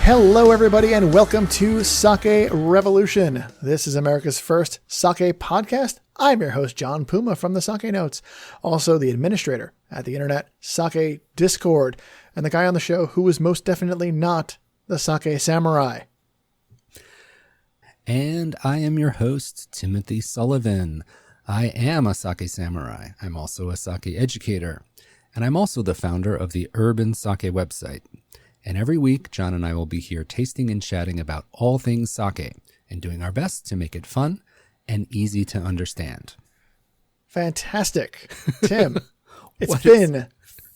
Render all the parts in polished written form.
Hello, everybody, and welcome to SUCKY Revolution. This is America's first sake podcast. I'm your host, John Puma from the Sake Notes, also the administrator at the Internet Sake Discord, and the guy on the show who is most definitely not the Sake Samurai. And I am your host, Timothy Sullivan. I am a sake samurai. I'm also a sake educator, and I'm also the founder of the Urban Sake website. And every week, John and I will be here tasting and chatting about all things sake and doing our best to make it fun and easy to understand. Fantastic. Tim, it's been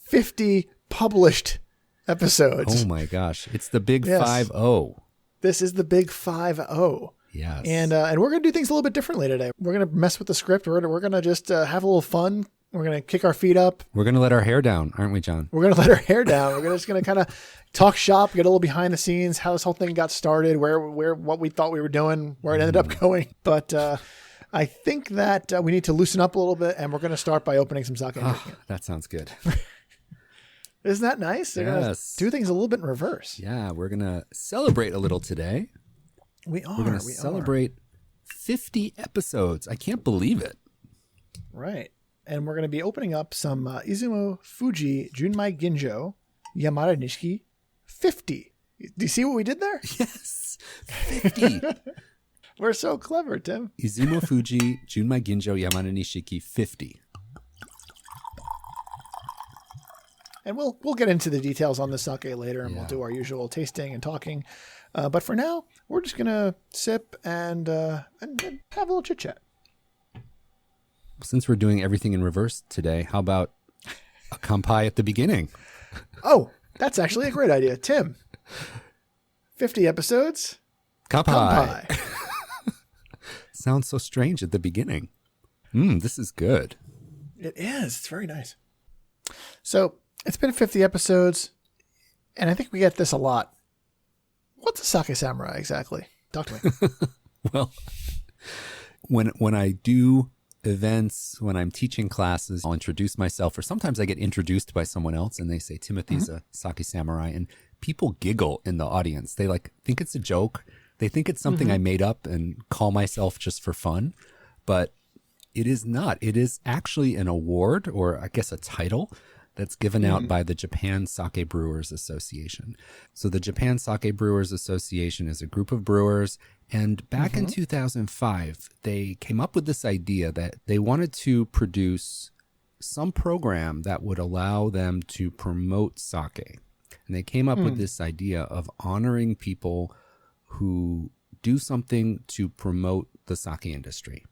50 published episodes. Oh my gosh. It's the big 5-0. This is the big 5-0. Yes. And we're going to do things a little bit differently today. We're going to mess with the script. We're going to just have a little fun. We're going to kick our feet up. We're going to let our hair down, aren't we, John? We're going to let our hair down. We're just going to kind of talk shop, get a little behind the scenes, how this whole thing got started, what we thought we were doing, where it ended up going. But I think that we need to loosen up a little bit, and we're going to start by opening some sake. That sounds good. Isn't that nice? They're going to do things a little bit in reverse. Yeah, we're going to celebrate a little today. We are. We're going to celebrate 50 episodes. I can't believe it. Right. And we're going to be opening up some Izumo Fuji Junmai Ginjo Yamdanishiki 50. Do you see what we did there? Yes. 50. We're so clever, Tim. Izumo Fuji Junmai Ginjo Yamdanishiki 50. And we'll get into the details on the sake later, and we'll do our usual tasting and talking. But for now, we're just going to sip and have a little chit-chat. Since we're doing everything in reverse today, how about a kanpai at the beginning? Oh, that's actually a great idea. Tim, 50 episodes. Kanpai. Sounds so strange at the beginning. This is good. It is. It's very nice. So it's been 50 episodes, and I think we get this a lot. What's a sake samurai exactly? Talk to me. Well, when I do events, when I'm teaching classes, I'll introduce myself, or sometimes I get introduced by someone else and they say, Timothy's a sake samurai, and people giggle in the audience. They think it's a joke. They think it's something I made up and call myself just for fun, but it is not. It is actually an award, or I guess a title, that's given out by the Japan Sake Brewers Association. So the Japan Sake Brewers Association is a group of brewers, and back in 2005, they came up with this idea that they wanted to produce some program that would allow them to promote sake. And they came up with this idea of honoring people who do something to promote the sake industry.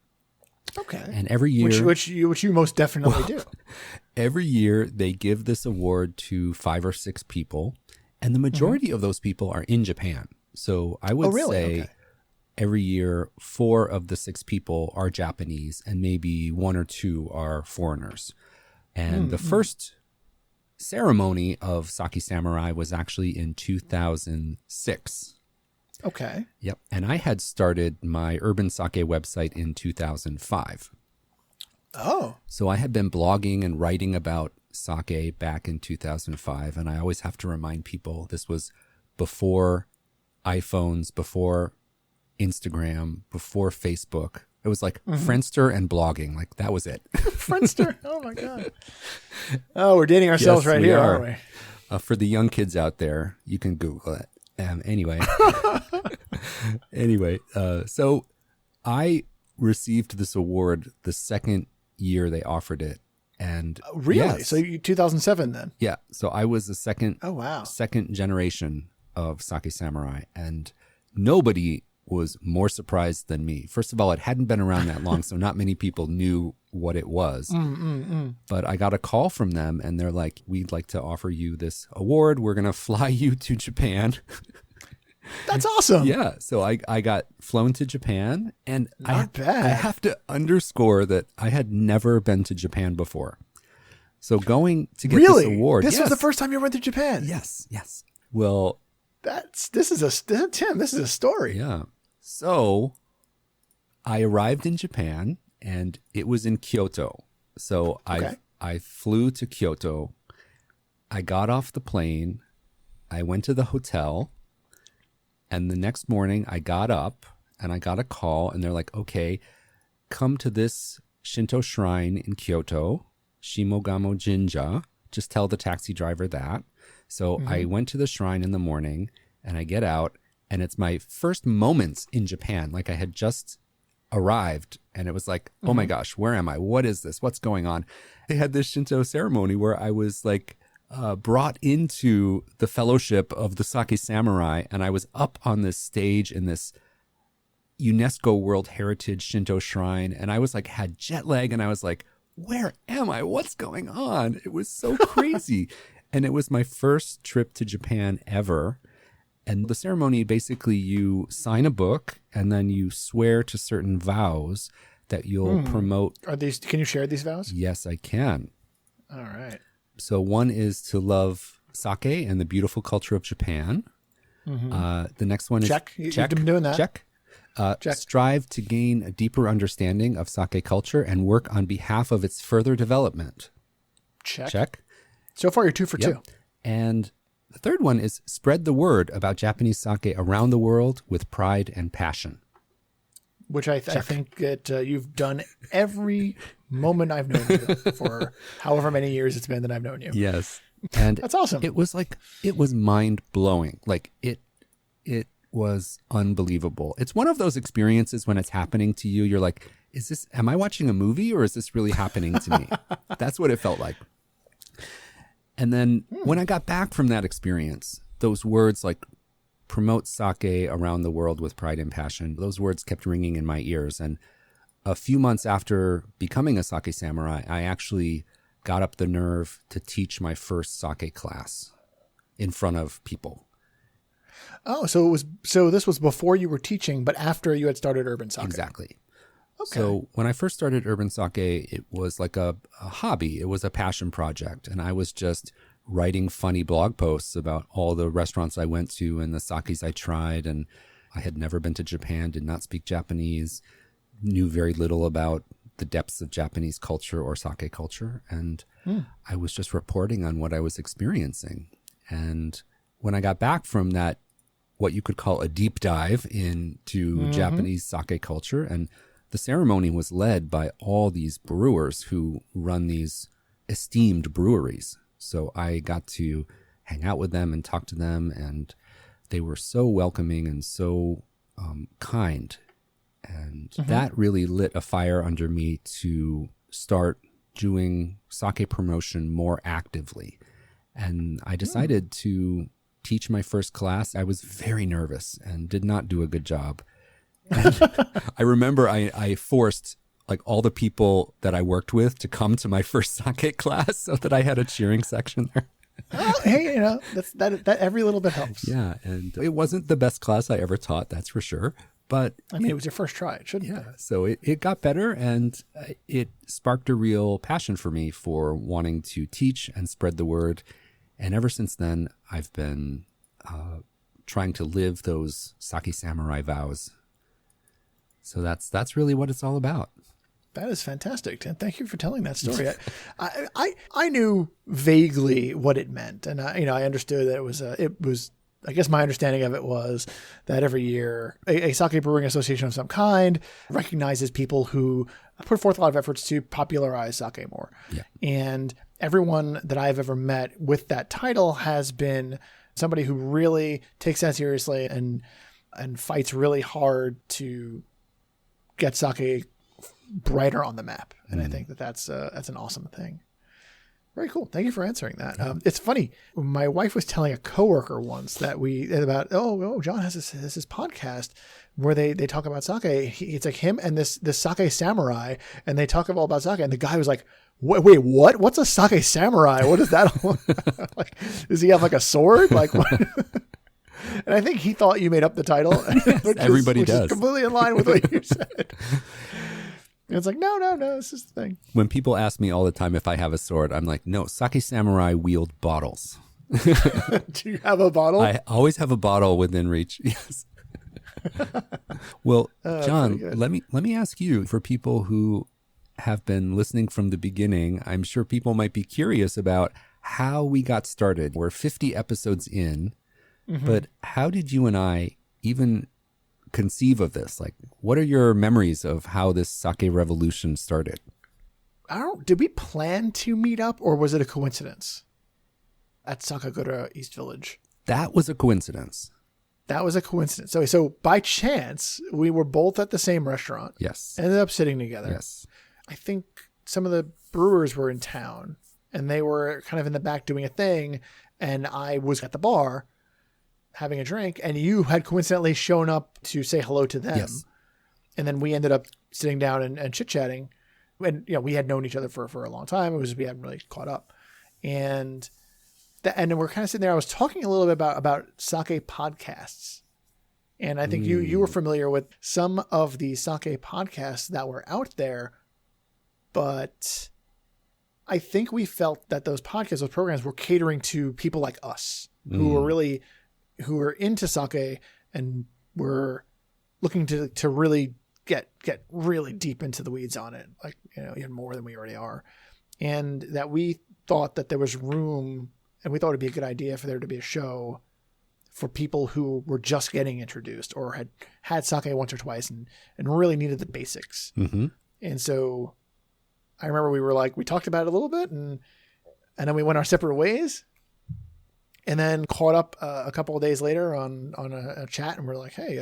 Okay. And every year, which you most definitely do. Every year they give this award to 5 or 6 people, and the majority of those people are in Japan. So I would say every year 4 of the 6 people are Japanese, and maybe 1 or 2 are foreigners. And the first ceremony of Sake Samurai was actually in 2006. Okay. Yep. And I had started my Urban Sake website in 2005. Oh. So I had been blogging and writing about sake back in 2005. And I always have to remind people this was before iPhones, before Instagram, before Facebook. It was like Friendster and blogging. Like that was it. Friendster. Oh my God. Oh, we're dating ourselves right here, aren't we? For the young kids out there, you can Google it. Anyway, so I received this award the second year they offered it. And really? Yes, So 2007 then? Yeah. So I was the second generation of Sake Samurai, and nobody was more surprised than me. First of all, it hadn't been around that long, so not many people knew what it was. But I got a call from them, and they're like, we'd like to offer you this award. We're going to fly you to Japan. That's awesome. Yeah. So I got flown to Japan, and Not bad. I have to underscore that I had never been to Japan before. So going to get this award. This was the first time you went to Japan? Yes. Well, this is a story. Yeah. So I arrived in Japan, and it was in Kyoto. So I flew to Kyoto. I got off the plane. I went to the hotel. And the next morning I got up and I got a call and they're like, okay, come to this Shinto shrine in Kyoto, Shimogamo Jinja. Just tell the taxi driver that. So I went to the shrine in the morning and I get out and it's my first moments in Japan. Like I had just arrived and it was like, oh my gosh, where am I? What is this? What's going on? They had this Shinto ceremony where I was like brought into the fellowship of the Sake Samurai, and I was up on this stage in this UNESCO World Heritage Shinto shrine, and I was like had jet lag, and I was like, where am I? What's going on? It was so crazy. And it was my first trip to Japan ever. And the ceremony, basically you sign a book and then you swear to certain vows that you'll promote. Can you share these vows? Yes, I can. All right. So one is to love sake and the beautiful culture of Japan. The next one is check. You've been doing that. Check. Strive to gain a deeper understanding of sake culture and work on behalf of its further development. Check. So far, you're 2 for 2. And the third one is spread the word about Japanese sake around the world with pride and passion. Which I think that you've done every moment I've known you for however many years it's been that I've known you. Yes. And that's awesome. It was mind blowing. Like it was unbelievable. It's one of those experiences when it's happening to you. You're like, am I watching a movie or is this really happening to me? That's what it felt like. And then when I got back from that experience, those words like promote sake around the world with pride and passion, those words kept ringing in my ears. And a few months after becoming a sake samurai, I actually got up the nerve to teach my first sake class in front of people. Oh, so this was before you were teaching, but after you had started Urban Sake. Exactly. Okay. So when I first started Urban Sake, it was like a hobby. It was a passion project. And I was just writing funny blog posts about all the restaurants I went to and the sakes I tried. And I had never been to Japan, did not speak Japanese, knew very little about the depths of Japanese culture or sake culture. And I was just reporting on what I was experiencing. And when I got back from that, what you could call a deep dive into Japanese sake culture, and the ceremony was led by all these brewers who run these esteemed breweries. So I got to hang out with them and talk to them, and they were so welcoming and so kind. And that really lit a fire under me to start doing sake promotion more actively. And I decided to teach my first class. I was very nervous and did not do a good job. And I remember I forced like all the people that I worked with to come to my first sake class so that I had a cheering section there. Oh, hey, that every little bit helps. Yeah, and it wasn't the best class I ever taught, that's for sure. But I mean, it was your first try, shouldn't it? Yeah, so it got better, and it sparked a real passion for me for wanting to teach and spread the word. And ever since then, I've been trying to live those sake samurai vows. So that's really what it's all about. That is fantastic, and thank you for telling that story. I knew vaguely what it meant, and I understood that it was. I guess my understanding of it was that every year a sake brewing association of some kind recognizes people who put forth a lot of efforts to popularize sake more. Yeah. And everyone that I've ever met with that title has been somebody who really takes that seriously and fights really hard to get sake brighter on the map. And I think that's an awesome thing. Very cool. Thank you for answering that. It's funny. My wife was telling a coworker once that John has this podcast where they talk about sake. It's like him and this sake samurai, and they talk all about sake. And the guy was like, "Wait, what? What's a sake samurai? What is that? Like, does he have like a sword? Like what?" And I think he thought you made up the title. Everybody does. Is completely in line with what you said. And it's like, no, this is the thing. When people ask me all the time if I have a sword, I'm like, no, sake samurai wield bottles. Do you have a bottle? I always have a bottle within reach. Yes. Well, John, let me ask you, for people who have been listening from the beginning, I'm sure people might be curious about how we got started. We're 50 episodes in, but how did you and I even conceive of this? Like, what are your memories of how this sake revolution started? Did we plan to meet up, or was it a coincidence at Sakagura East Village? That was a coincidence. That was a coincidence. So by chance, we were both at the same restaurant. Yes. Ended up sitting together. Yes. I think some of the brewers were in town, and they were kind of in the back doing a thing, and I was at the bar having a drink, and you had coincidentally shown up to say hello to them. Yes. And then we ended up sitting down and chit-chatting. And, we had known each other for a long time. It was we hadn't really caught up. And then we're kind of sitting there. I was talking a little bit about sake podcasts. And I think you were familiar with some of the sake podcasts that were out there. But I think we felt that those podcasts, those programs were catering to people like us who were into sake and were looking to really get really deep into the weeds on it, like, even more than we already are. And that we thought that there was room, and we thought it'd be a good idea for there to be a show for people who were just getting introduced or had sake once or twice and really needed the basics. Mm-hmm. And so I remember we talked about it a little bit, and then we went our separate ways, and then caught up a couple of days later on a chat, and we're like, hey,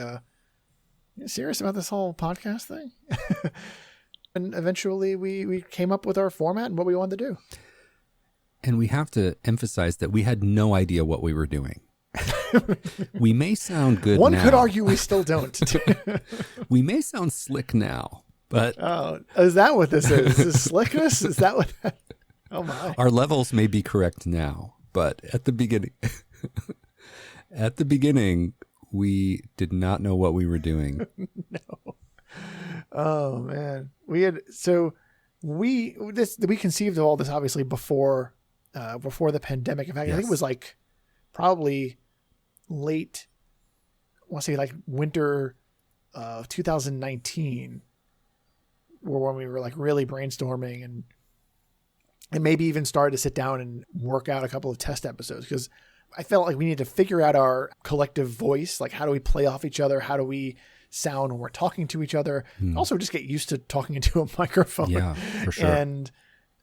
you serious about this whole podcast thing? And eventually we came up with our format and what we wanted to do. And we have to emphasize that we had no idea what we were doing. We may sound good One now. could argue we still don't. We may sound slick now, but... Oh, is that what this is? Is this slickness? Is that what that... Oh, my. Our levels may be correct now, but at the beginning... At the beginning, we did not know what we were doing. No. Oh, man. We conceived of all this obviously before the pandemic. In fact, Yes. I think it was like probably late, I want to say like winter of 2019, when we were like really brainstorming and maybe even started to sit down and work out a couple of test episodes, because I felt like we needed to figure out our collective voice. Like, how do we play off each other? How do we sound when we're talking to each other? Also, just get used to talking into a microphone. Yeah, for sure. And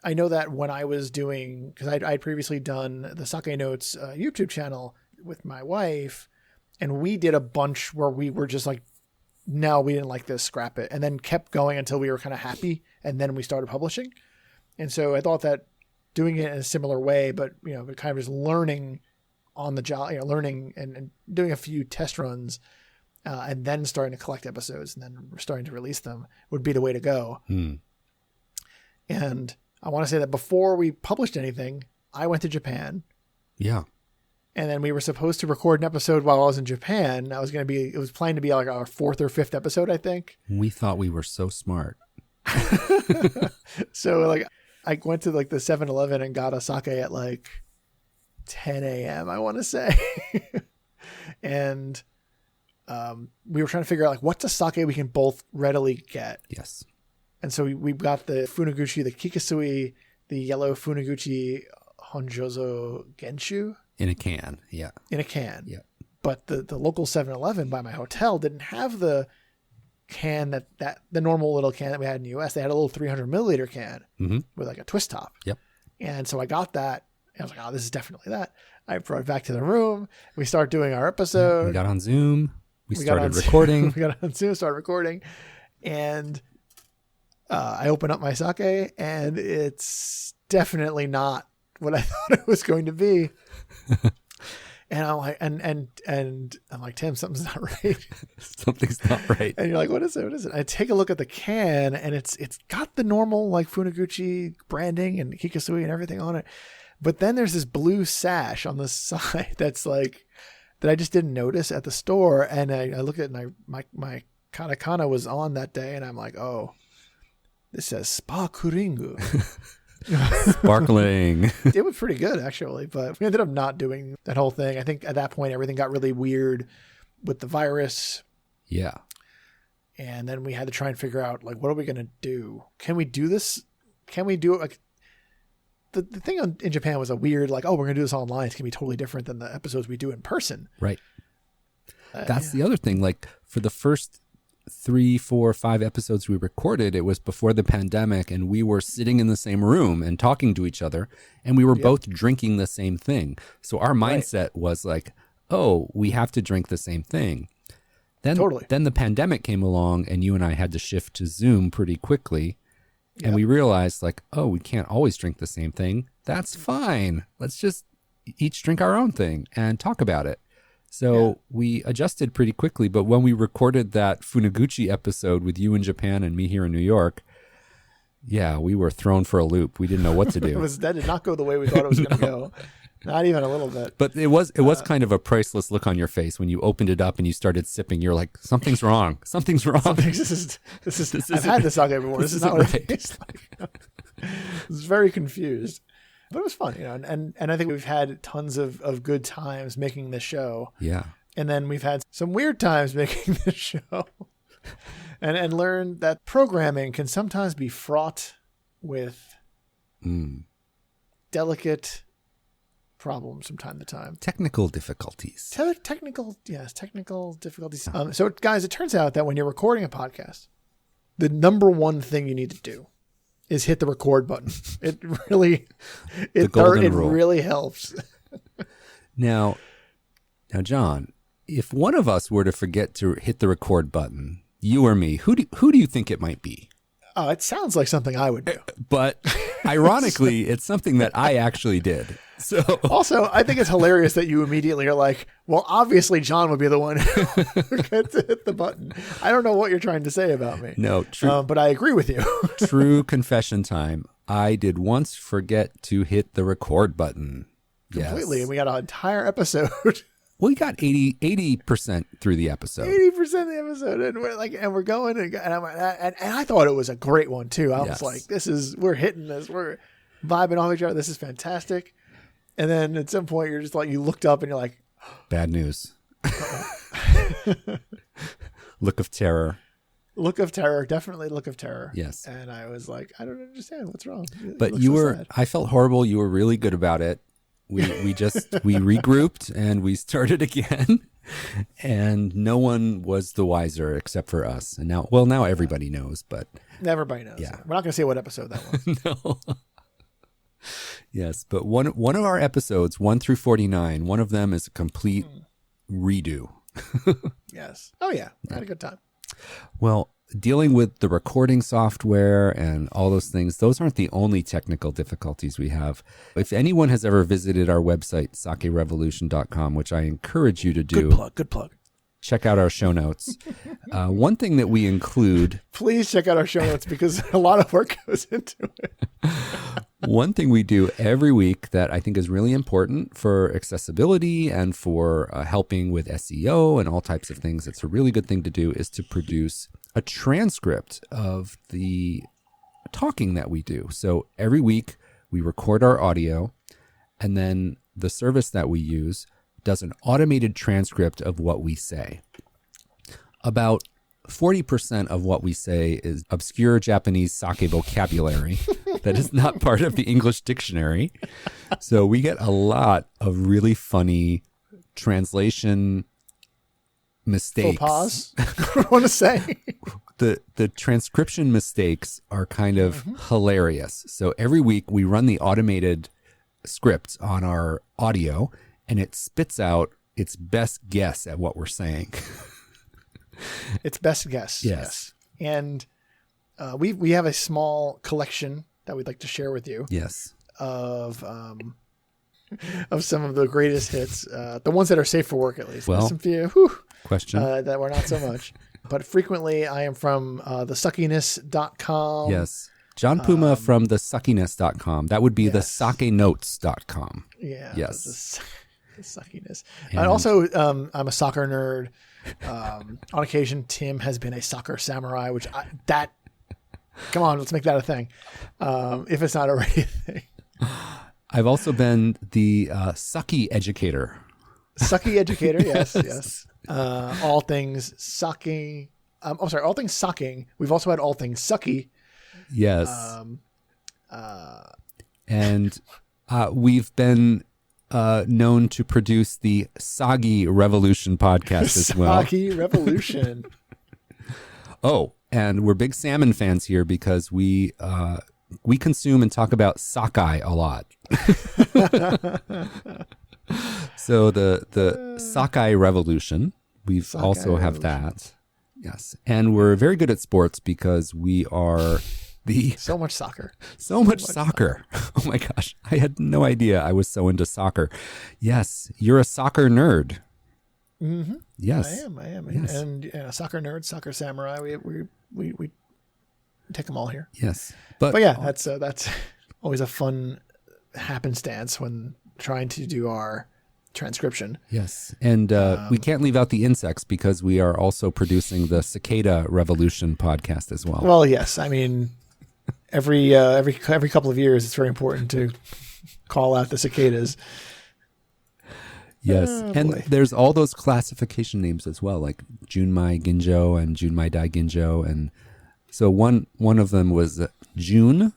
I know that when I was doing, because I'd previously done the Sake Notes YouTube channel with my wife, and we did a bunch where we were just like, no, we didn't like this, scrap it. And then kept going until we were kind of happy. And then we started publishing. And so I thought that doing it in a similar way, but, kind of just learning on the job, learning and doing a few test runs, and then starting to collect episodes and then starting to release them would be the way to go. And I want to say that before we published anything, I went to Japan. Yeah. And then we were supposed to record an episode while I was in Japan. It was planned to be like our 4th or 5th episode, I think. We thought we were so smart. So like I went to like the 7-Eleven and got a sake at like 10 a.m. I want to say. And we were trying to figure out like what's a sake we can both readily get. Yes. And so we got the Funaguchi, the Kikasui, the yellow Funaguchi Honjozo Genshu. In a can. Yeah. In a can. Yeah. But the local 7-Eleven by my hotel didn't have the can that the normal little can that we had in the US. They had a little 300 milliliter can with like a twist top. Yep. And so I got that. And I was like, oh, this is definitely that. I brought it back to the room. We started doing our episode. We got on Zoom. We started recording. We got on Zoom, started recording. And I open up my sake, and it's definitely not what I thought it was going to be. And I'm like, and I'm like, Tim, something's not right. Something's not right. And you're like, what is it? What is it? I take a look at the can, and it's got the normal like Funaguchi branding and Kikasui and everything on it. But then there's this blue sash on the side that's like, that I just didn't notice at the store. And I look at it, and my katakana was on that day, and I'm like, oh, this says sparkling. Sparkling. It was pretty good, actually, but we ended up not doing that whole thing. I think at that point, everything got really weird with the virus. Yeah. And then we had to try and figure out, like, what are we going to do? Can we do this? Can we do it? Like, the thing in Japan was a weird, like, oh, we're going to do this online. It's going to be totally different than the episodes we do in person. Right. That's the other thing. Like for the first 3, 4, 5 episodes we recorded, it was before the pandemic, and we were sitting in the same room and talking to each other, and we were both drinking the same thing. So our mindset was like, oh, we have to drink the same thing. Then the pandemic came along, and you and I had to shift to Zoom pretty quickly. And we realized like, oh, we can't always drink the same thing. That's fine. Let's just each drink our own thing and talk about it. So we adjusted pretty quickly. But when we recorded that Funaguchi episode with you in Japan and me here in New York, we were thrown for a loop. We didn't know what to do. That did not go the way we thought it was going to go. Not even a little bit. But it was kind of a priceless look on your face when you opened it up and you started sipping. You're like, something's wrong. Something's wrong. I've had this sake before. This is not what it tastes like. I was very confused. But it was fun, and I think we've had tons of good times making this show. Yeah. And then we've had some weird times making this show. and learned that programming can sometimes be fraught with delicate problems from time to time. Technical difficulties. Technical difficulties. So guys, it turns out that when you're recording a podcast, the number one thing you need to do is hit the record button. It really helps. Now, John, if one of us were to forget to hit the record button, you or me, who do you think it might be? Oh, it sounds like something I would do. But ironically, it's something that I actually did. So also, I think it's hilarious that you immediately are like, well, obviously John would be the one who gets to hit the button. I don't know what you're trying to say about me. No, true. But I agree with you. True confession time. I did once forget to hit the record button. Completely. Yes. And we got an entire episode. We got 80% through the episode. 80% of the episode, and we're going, and I thought it was a great one too. I was like, we're hitting this, we're vibing off each other. This is fantastic. And then at some point, you're just like, you looked up and you're like, bad news. Look of terror. Look of terror, definitely look of terror. Yes. And I was like, I don't understand what's wrong. But I felt horrible. You were really good about it. We regrouped and we started again, and no one was the wiser except for us. And now everybody knows, but everybody knows. Yeah. We're not going to say what episode that was. No. Yes. But one of our episodes, 1 through 49, one of them is a complete redo. Yes. Oh yeah. I had a good time. Well, dealing with the recording software and all those things, those aren't the only technical difficulties we have. If anyone has ever visited our website, SUCKYRevolution.com, which I encourage you to do. Good plug. Check out our show notes. One thing that we include... Please check out our show notes because a lot of work goes into it. One thing we do every week that I think is really important for accessibility and for helping with SEO and all types of things, it's a really good thing to do, is to produce a transcript of the talking that we do. So every week we record our audio, and then the service that we use does an automated transcript of what we say. About 40% of what we say is obscure Japanese sake vocabulary that is not part of the English dictionary. So we get a lot of really funny translation mistakes. Faux pas? I want to say. The transcription mistakes are kind of hilarious. So every week we run the automated scripts on our audio, and it spits out its best guess at what we're saying. Its best guess. Yes. And we have a small collection that we'd like to share with you. Yes. Of some of the greatest hits, the ones that are safe for work, at least. Well, there's some few that were not so much. But frequently I am from the suckiness.com. Yes. John Puma from the suckiness.com. That would be the sakenotes.com. Yeah. Yes. The suckiness. And also, I'm a soccer nerd. On occasion, Tim has been a soccer samurai, come on, let's make that a thing. If it's not already a thing. I've also been the sucky educator. Sucky educator, yes. All things sucking. All things sucking. We've also had all things sucky. Yes. And we've been known to produce the SUCKY Revolution podcast as well. SUCKY Revolution. Oh, and we're big salmon fans here because we consume and talk about sockeye a lot. So the SUCKY Revolution, we've also have that. Yes. And we're very good at sports because we are so much soccer. So much soccer. Oh my gosh. I had no idea I was so into soccer. Yes. You're a soccer nerd. Mm-hmm. Yes. I am. Yes. And soccer nerd, soccer samurai. We take them all here. Yes. But yeah, that's always a fun happenstance when trying to do our transcription. Yes. And we can't leave out the insects because we are also producing the Cicada Revolution podcast as well. Well, yes. I mean, every couple of years, it's very important to call out the cicadas. Yes. And there's all those classification names as well, like Junmai Ginjo and Junmai Ginjo. And so one of them was June,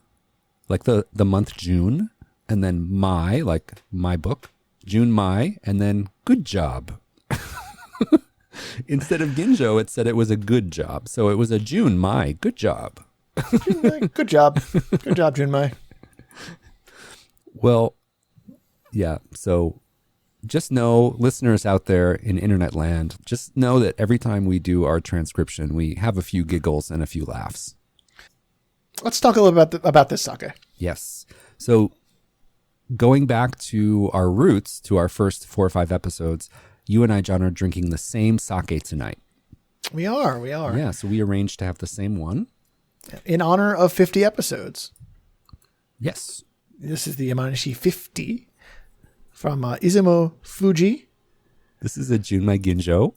like the month June, and then Mai, like my book, Junmai, and then good job. Instead of Ginjo, it said it was a good job. So it was a Junmai, good job. Junmai, good job. Good job, Junmai. Well, yeah. So just know, listeners out there in internet land, just know that every time we do our transcription, we have a few giggles and a few laughs. Let's talk a little bit about this sake. Yes. So going back to our roots, to our first 4 or 5 episodes, you and I, John, are drinking the same sake tonight. We are. Yeah, so we arranged to have the same one. In honor of 50 episodes. Yes. This is the Yamdanishiki 50 from Izumo Fuji. This is a Junmai Ginjo,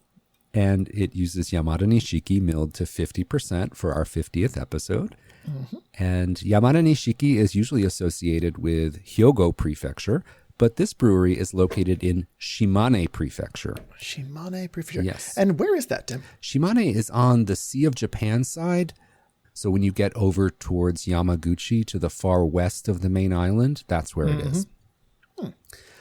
and it uses Yamdanishiki milled to 50% for our 50th episode. Mm-hmm. And Yamdanishiki is usually associated with Hyogo Prefecture, but this brewery is located in Shimane Prefecture. Shimane Prefecture. Yes. And where is that, Tim? Shimane is on the Sea of Japan side. So when you get over towards Yamaguchi to the far west of the main island, that's where it is.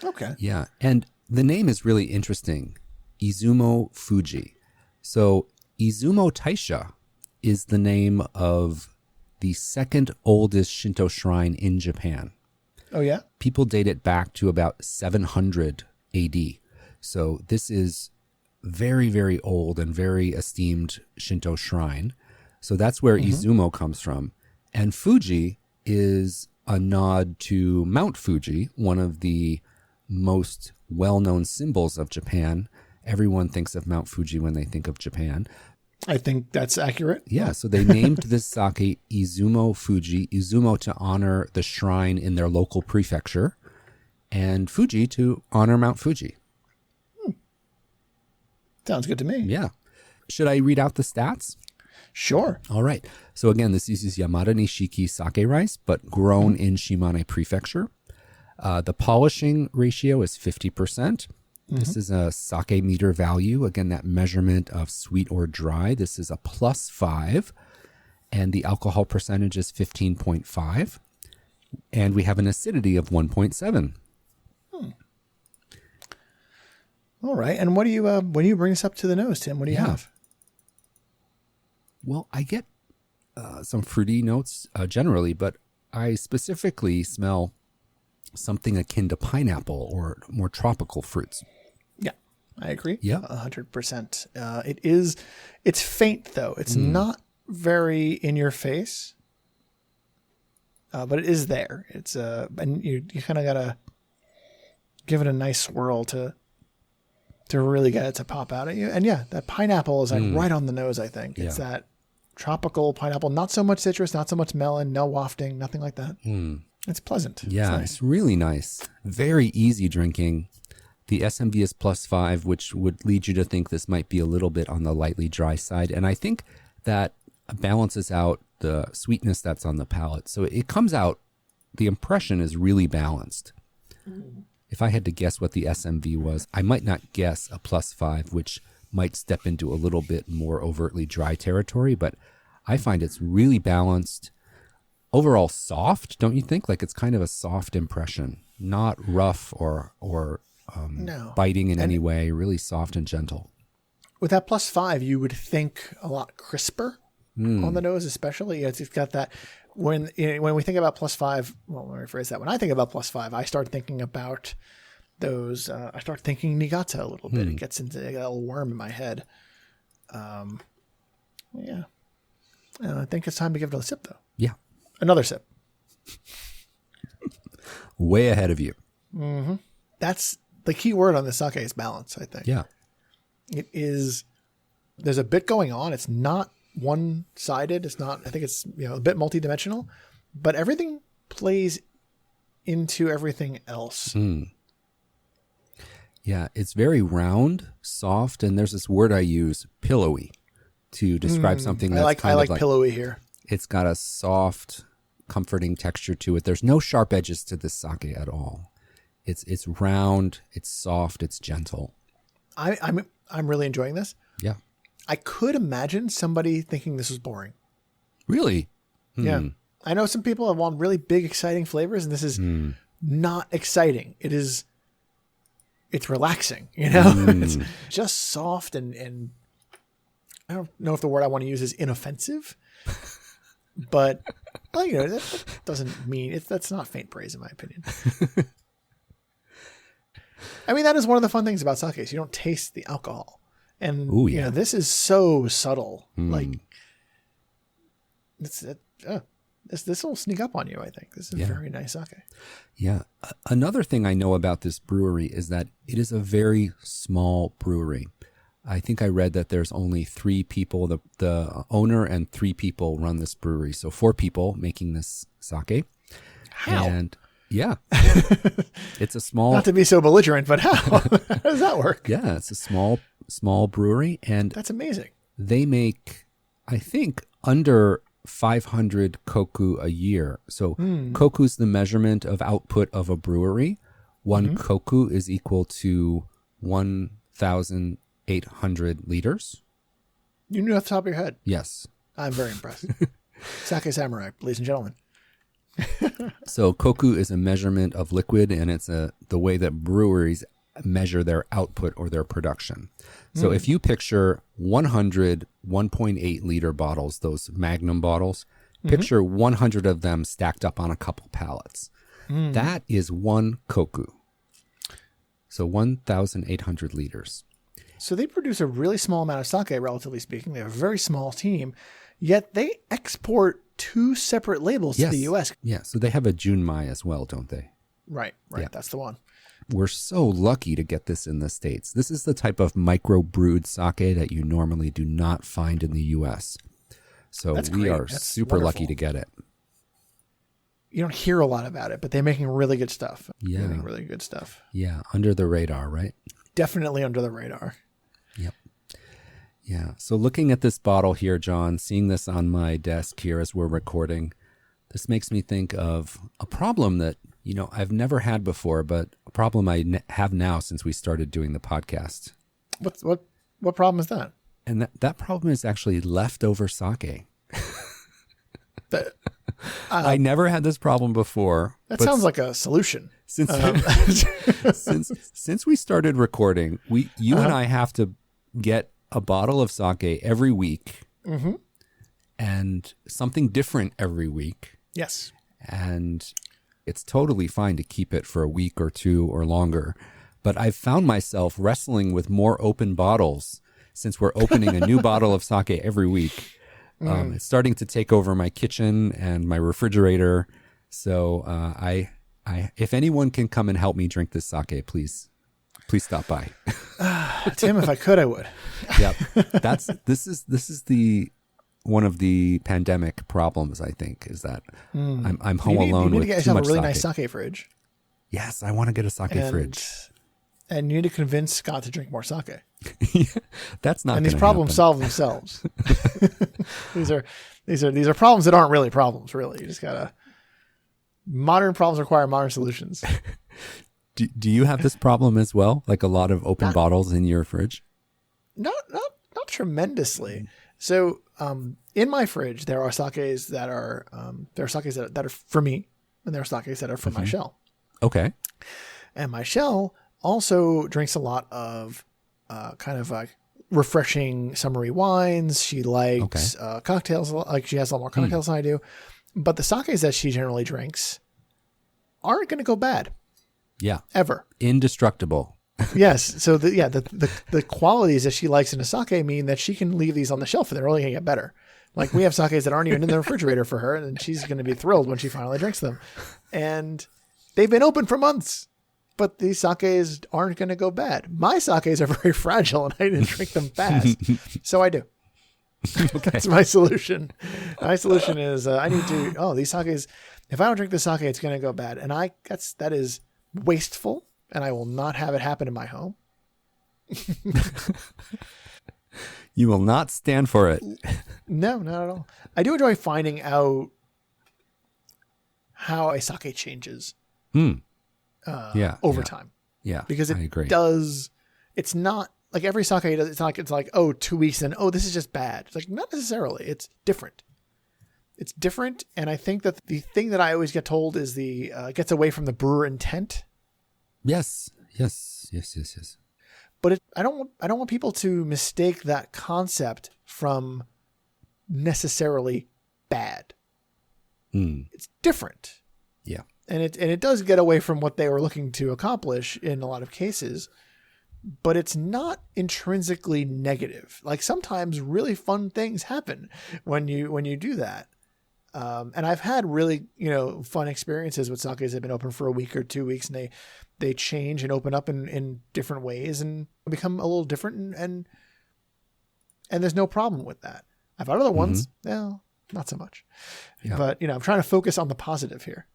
Okay. Yeah. And the name is really interesting. Izumo Fuji. So Izumo Taisha is the name of the second oldest Shinto shrine in Japan. Oh, yeah? People date it back to about 700 AD. So this is very, very old and very esteemed Shinto shrine. So that's where Izumo comes from. And Fuji is a nod to Mount Fuji, one of the most well-known symbols of Japan. Everyone thinks of Mount Fuji when they think of Japan. I think that's accurate. Yeah, so they named this sake Izumo Fuji, Izumo to honor the shrine in their local prefecture, and Fuji to honor Mount Fuji. Sounds good to me. Yeah. Should I read out the stats? Sure. All right. So again, this uses Yamdanishiki sake rice, but grown in Shimane Prefecture. The polishing ratio is 50%. This is a sake meter value. Again, that measurement of sweet or dry. This is a +5. And the alcohol percentage is 15.5. And we have an acidity of 1.7. All right. And what do you when you bring this up to the nose, Tim? What do you have? Well, I get some fruity notes generally, but I specifically smell something akin to pineapple or more tropical fruits. Yeah, I agree. Yeah. 100%. It's faint though. It's not very in your face, but it is there. It's and you kind of gotta give it a nice swirl to really get it to pop out at you. And yeah, that pineapple is like right on the nose, I think. It's that tropical pineapple, not so much citrus, not so much melon, no wafting, nothing like that. It's pleasant. Yeah, it's really nice. Very easy drinking. The SMV is +5, which would lead you to think this might be a little bit on the lightly dry side. And I think that balances out the sweetness that's on the palate. So it comes out, the impression is really balanced. If I had to guess what the SMV was, I might not guess a +5, which might step into a little bit more overtly dry territory, but I find it's really balanced. Overall soft, don't you think? Like it's kind of a soft impression. not rough or No. biting in any way, really soft and gentle. With that +5, you would think a lot crisper on the nose, especially. It's got that. When we think about +5, well, let me rephrase that. When I think about +5, I start thinking about those. I start thinking Niigata a little bit. It gets into a little worm in my head. Yeah. I think it's time to give it a sip, though. Yeah. Another sip. Way ahead of you. Mm-hmm. That's the key word on the sake is balance, I think. Yeah. It is. There's a bit going on. It's not one-sided. It's not. I think it's a bit multidimensional, but everything plays into everything else. Yeah, it's very round, soft, and there's this word I use, pillowy, to describe something that's I like pillowy here. It's got a soft, comforting texture to it. There's no sharp edges to this sake at all. It's round, it's soft, it's gentle. I'm really enjoying this. Yeah. I could imagine somebody thinking this was boring. Really? Yeah. I know some people want really big, exciting flavors, and this is not exciting. It's relaxing, It's just soft and I don't know if the word I want to use is inoffensive, but that doesn't mean that's not faint praise in my opinion. I mean, that is one of the fun things about sake is you don't taste the alcohol. And this is so subtle. Like this will sneak up on you, I think. This is very nice sake. Yeah. Another thing I know about this brewery is that it is a very small brewery. I think I read that there's only 3 people, the owner and 3 people run this brewery. So 4 people making this sake. How? And yeah, it's a small, not to be so belligerent, but how? How does that work? Yeah, it's a small brewery. And that's amazing. They make, I think, under 500 koku a year. So koku is the measurement of output of a brewery. 1 koku is equal to 1,800 liters. You knew off the top of your head. Yes. I'm very impressed. Sake samurai, ladies and gentlemen. So koku is a measurement of liquid, and it's the way that breweries measure their output or their production. So if you picture 100 1.8 liter bottles, those Magnum bottles, picture 100 of them stacked up on a couple pallets. That is 1 koku. So 1,800 liters. So they produce a really small amount of sake, relatively speaking. They have a very small team, yet they export 2 separate labels to the U.S. Yeah, so they have a Junmai as well, don't they? Right. Yeah. That's the one. We're so lucky to get this in the States. This is the type of micro-brewed sake that you normally do not find in the U.S. So we are super lucky to get it. You don't hear a lot about it, but they're making really good stuff. Yeah. Making really good stuff. Yeah, under the radar, right? Definitely under the radar. Yep. Yeah. So looking at this bottle here, John, seeing this on my desk here as we're recording, this makes me think of a problem that, I've never had before, but a problem I have now since we started doing the podcast. What problem is that? And that problem is actually leftover sake. I never had this problem before. That sounds like a solution. Since we started recording, you and I have to get a bottle of sake every week, and something different every week. Yes, and it's totally fine to keep it for a week or 2 or longer. But I've found myself wrestling with more open bottles since we're opening a new bottle of sake every week. It's starting to take over my kitchen and my refrigerator. So if anyone can come and help me drink this sake, please stop by. Tim, if I could, I would. Yep. This is the one of the pandemic problems, I think, is that I'm home alone with too much sake. You need to get yourself a really nice sake fridge. Yes, I want to get a sake fridge. And you need to convince Scott to drink more sake. That's not. And these problems solve themselves. These are problems that aren't really problems. Really, you just gotta. Modern problems require modern solutions. Do you have this problem as well? Like a lot of open bottles in your fridge? Not tremendously. So in my fridge, there are sakes that are for me, and there are sakes that are for my shell. Okay. And Michelle also drinks a lot of kind of like refreshing summery wines. She likes cocktails. Like she has a lot more cocktails than I do. But the sakes that she generally drinks aren't going to go bad. Yeah. Ever. Indestructible. Yes. So the qualities that she likes in a sake mean that she can leave these on the shelf and they're only going to get better. Like we have sakes that aren't even in the refrigerator for her, and she's going to be thrilled when she finally drinks them. And they've been open for months, but these sakes aren't going to go bad. My sakes are very fragile and I didn't drink them fast. So I do. Okay. That's my solution. My solution is I need to, these sakes, if I don't drink the sake, it's going to go bad. And that is wasteful, and I will not have it happen in my home. You will not stand for it. No, not at all. I do enjoy finding out how a sake changes over time. Yeah, because I agree. It's not like every sake does. It's not like it's like, 2 weeks and this is just bad. It's like, not necessarily. It's different. It's different. And I think that the thing that I always get told is gets away from the brewer intent. Yes. But I don't want people to mistake that concept from necessarily bad. It's different. Yeah. And it does get away from what they were looking to accomplish in a lot of cases, but it's not intrinsically negative. Like sometimes really fun things happen when you do that. And I've had really, fun experiences with sakes that have been open for a week or 2 weeks, and they change and open up in different ways and become a little different. And there's no problem with that. I've had other ones. Well, not so much, but I'm trying to focus on the positive here.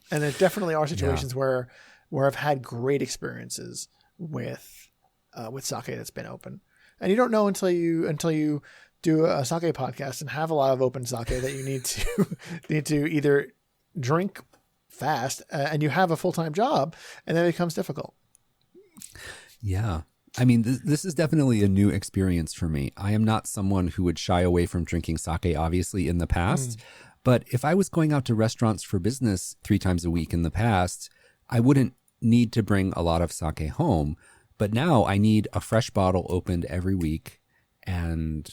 And there definitely are situations where I've had great experiences with sake that's been open, and you don't know until you do a sake podcast and have a lot of open sake that you need to either drink fast and you have a full-time job, and then it becomes difficult. Yeah. I mean, this is definitely a new experience for me. I am not someone who would shy away from drinking sake, obviously, in the past. But if I was going out to restaurants for business 3 times a week in the past, I wouldn't need to bring a lot of sake home. But now I need a fresh bottle opened every week. And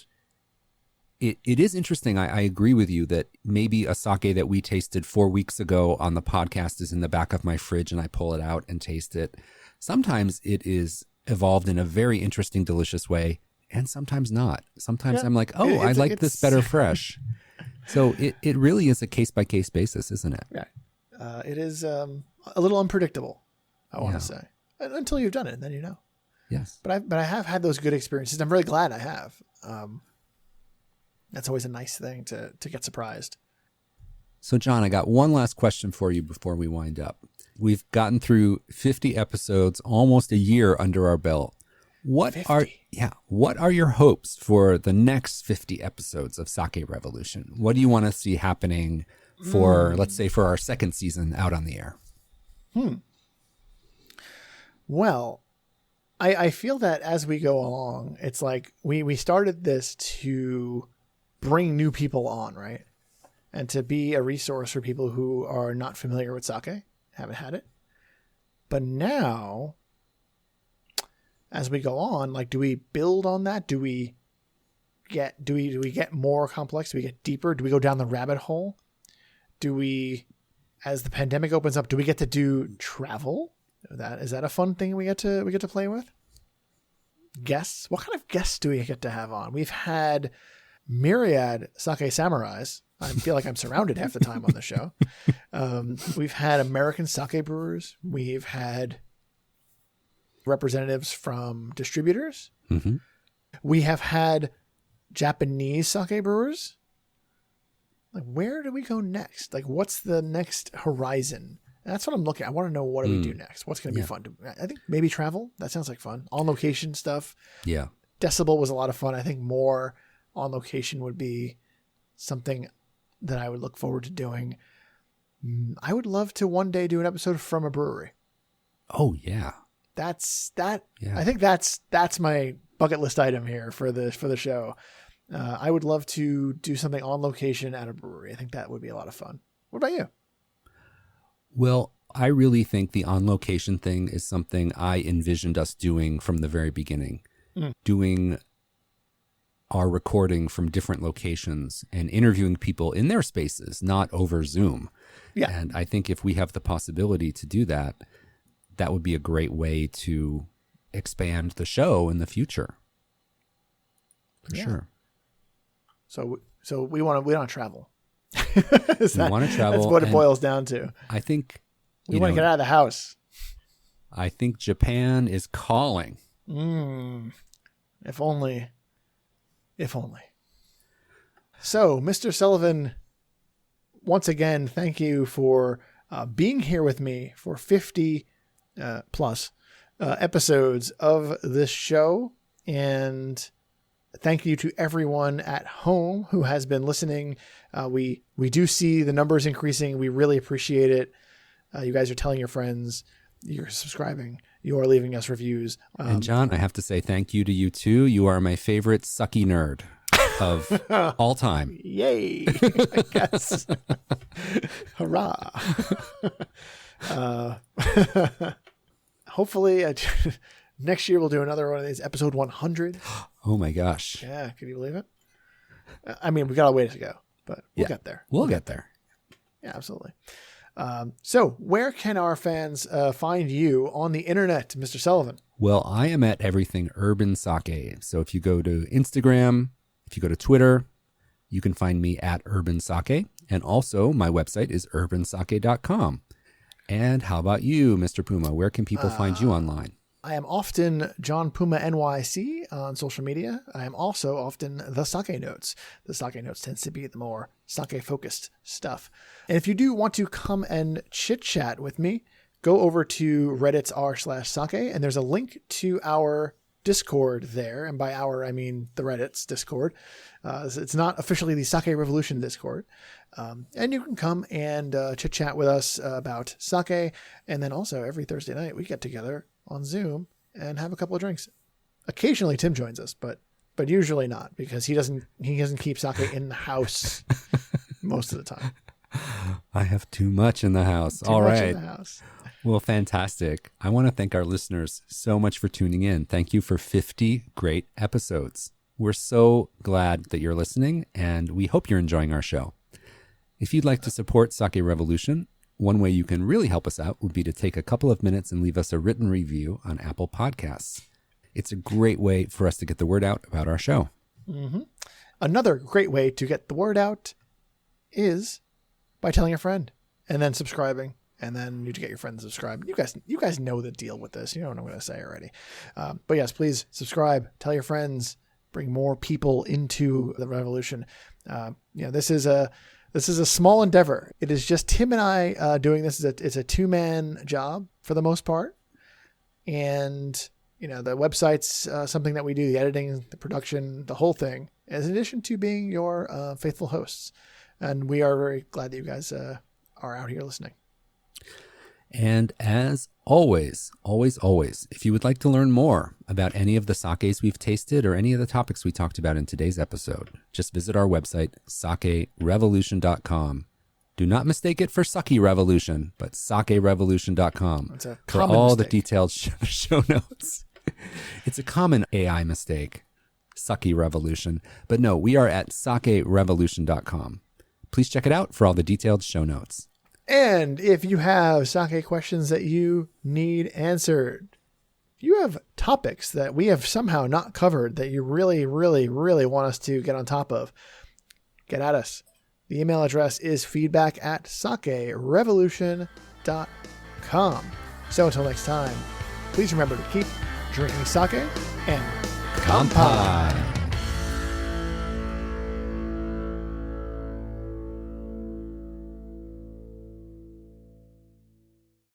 it is interesting. I agree with you that maybe a sake that we tasted 4 weeks ago on the podcast is in the back of my fridge and I pull it out and taste it. Sometimes it is evolved in a very interesting, delicious way, and sometimes not. Sometimes I'm like, I like this better fresh. So it really is a case-by-case basis, isn't it? Yeah. It is a little unpredictable, I want to say. Until you've done it, and then you know. Yes. But I have had those good experiences. I'm really glad I have. That's always a nice thing to get surprised. So, John, I got one last question for you before we wind up. We've gotten through 50 episodes, almost a year under our belt. What 50? What are your hopes for the next 50 episodes of SUCKY Revolution? What do you want to see happening for, let's say, for our second season out on the air? Well, I feel that as we go along, it's like we started this to bring new people on, right? And to be a resource for people who are not familiar with sake, haven't had it. But now, as we go on, like, do we build on that? Do we get more complex? Do we get deeper? Do we go down the rabbit hole? Do we, as the pandemic opens up, do we get to do travel? Is that a fun thing we get to play with? Guests? What kind of guests do we get to have on? We've had myriad sake samurais. I feel like I'm surrounded half the time on the show. We've had American sake brewers. We've had representatives from distributors. Mm-hmm. We have had Japanese sake brewers. Like, where do we go next? Like, what's the next horizon? And that's what I'm looking at. I want to know, what do we do next? What's going to be fun? I think maybe travel. That sounds like fun. On location stuff. Yeah. Decibel was a lot of fun. I think more on location would be something that I would look forward to doing. I would love to one day do an episode from a brewery. Oh yeah. Yeah. I think that's my bucket list item here for the show. I would love to do something on location at a brewery. I think that would be a lot of fun. What about you? Well, I really think the on-location thing is something I envisioned us doing from the very beginning. Doing our recording from different locations and interviewing people in their spaces, not over Zoom. Yeah. And I think if we have the possibility to do that, that would be a great way to expand the show in the future. For sure. So we want to travel. We want to travel. That's what it boils down to. I think we want to get out of the house. I think Japan is calling. If only. So, Mr. Sullivan, once again, thank you for being here with me for 50 plus episodes of this show. And thank you to everyone at home who has been listening. We do see the numbers increasing. We really appreciate it. You guys are telling your friends, you're subscribing, you are leaving us reviews. And John, I have to say thank you to you too. You are my favorite sucky nerd of all time. Yay. I guess. Hurrah. Hopefully next year we'll do another one of these, episode 100. Oh my gosh. Yeah. Can you believe it? I mean, we got a ways to go, but we'll get there. We'll get there. Yeah, absolutely. So where can our fans find you on the internet, Mr. Sullivan? Well, I am at everything Urban Sake. So if you go to Instagram, if you go to Twitter, you can find me at Urban Sake. And also my website is urbansake.com. And how about you, Mr. Puma? Where can people find you online? I am often John Puma NYC on social media. I am also often the Sake Notes. The Sake Notes tends to be the more sake-focused stuff. And if you do want to come and chit-chat with me, go over to Reddit's r/sake, and there's a link to our Discord there. And by our, I mean the Reddit's Discord. It's not officially the SUCKY Revolution Discord. And you can come and chit-chat with us about sake. And then also every Thursday night we get together on Zoom and have a couple of drinks. Occasionally Tim joins us, but usually not, because he doesn't keep sake in the house most of the time. I have too much in the house. Too much in the house. Well, fantastic. I want to thank our listeners so much for tuning in. Thank you for 50 great episodes. We're so glad that you're listening, and we hope you're enjoying our show. If you'd like to support SUCKY Revolution, one way you can really help us out would be to take a couple of minutes and leave us a written review on Apple Podcasts. It's a great way for us to get the word out about our show. Mm-hmm. Another great way to get the word out is by telling a friend and then subscribing, and then you get your friends to subscribe. You guys know the deal with this. You know what I'm going to say already. But yes, please subscribe, tell your friends, bring more people into the revolution. This is a small endeavor. It is just Tim and I doing this. It's a two-man job for the most part. And, the website's something that we do, the editing, the production, the whole thing, in addition to being your faithful hosts. And we are very glad that you guys are out here listening. And as always, if you would like to learn more about any of the sakes we've tasted or any of the topics we talked about in today's episode, just visit our website, SUCKYRevolution.com. Do not mistake it for SUCKY Revolution, but SUCKYRevolution.com. It's a for common all mistake. the detailed show notes. It's a common AI mistake, SUCKY Revolution. But no, we are at SUCKYRevolution.com. Please check it out for all the detailed show notes. And if you have sake questions that you need answered, if you have topics that we have somehow not covered that you really, really, really want us to get on top of, get at us. The email address is feedback@sakerevolution.com. So until next time, please remember to keep drinking sake and Kanpai!